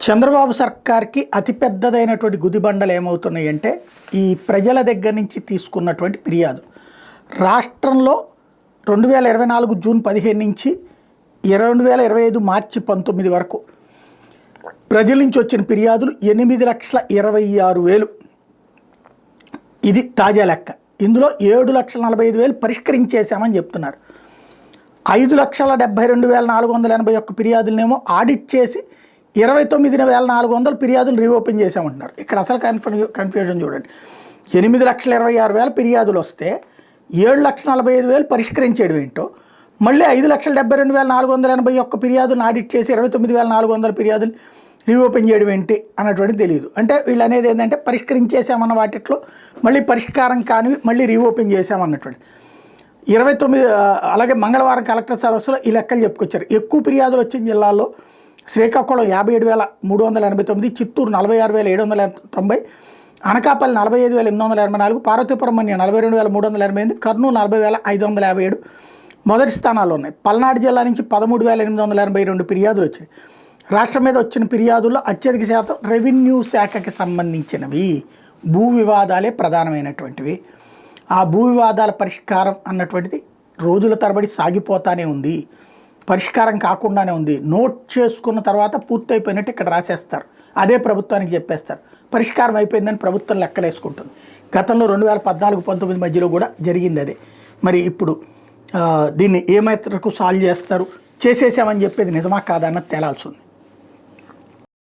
చంద్రబాబు సర్కార్కి అతిపెద్దదైనటువంటి గుదిబండలు ఏమవుతున్నాయి అంటే ఈ ప్రజల దగ్గర నుంచి తీసుకున్నటువంటి ఫిర్యాదు. రాష్ట్రంలో 2024 జూన్ 15 నుంచి 2025 మార్చి 19 వరకు ప్రజల నుంచి వచ్చిన ఫిర్యాదులు 8,26,000. ఇది తాజా లెక్క. ఇందులో 7,45,000 పరిష్కరించేశామని చెప్తున్నారు. 5,72,481 ఫిర్యాదులనేమో ఆడిట్ చేసి 29,400 ఫిర్యాదులు రీఓపెన్ చేశామంటున్నారు. ఇక్కడ అసలు కన్ఫ్యూజన్ చూడండి. 8,26,000 ఫిర్యాదులు వస్తే 7,45,000 పరిష్కరించేయడం ఏంటో, మళ్ళీ 5,72,481 ఫిర్యాదులను ఆడిట్ చేసి 29,400 ఫిర్యాదులు రీఓపెన్ చేయడం ఏంటి అన్నటువంటిది తెలియదు. అంటే వీళ్ళు అనేది ఏంటంటే పరిష్కరించేసామన్న వాటిలో మళ్ళీ పరిష్కారం కానివి మళ్ళీ రీఓపెన్ చేసామన్నటువంటి 29. అలాగే మంగళవారం కలెక్టర్ సదస్సులో ఈ లెక్కలు చెప్పుకొచ్చారు. ఎక్కువ ఫిర్యాదులు వచ్చిన జిల్లాల్లో శ్రీకాకుళం 57,389, చిత్తూరు 46,790, అనకాపల్లి 45,884, పార్వతీపురం మన్య 42,388, కర్నూలు 40,557 మొదటి స్థానాల్లో ఉన్నాయి. పల్నాడు జిల్లా నుంచి 13,882 ఫిర్యాదులు వచ్చాయి. రాష్ట్రం మీద వచ్చిన ఫిర్యాదుల్లో అత్యధిక శాతం రెవెన్యూ శాఖకి సంబంధించినవి. భూ వివాదాలే ప్రధానమైనటువంటివి. ఆ భూ వివాదాల పరిష్కారం అన్నటువంటిది రోజుల తరబడి సాగిపోతానే ఉంది, పరిష్కారం కాకుండానే ఉంది. నోట్ చేసుకున్న తర్వాత పూర్తయిపోయినట్టు ఇక్కడ రాసేస్తారు, అదే ప్రభుత్వానికి చెప్పేస్తారు. పరిష్కారం అయిపోయిందని ప్రభుత్వం లెక్కలేసుకుంటుంది. గతంలో 2014-19 మధ్యలో కూడా జరిగింది అదే. మరి ఇప్పుడు దీన్ని ఏ మేరకు సాల్వ్ చేస్తారు, చేసేసామని చెప్పేది నిజమా కాదా అన్నది తేలాల్సి ఉంది.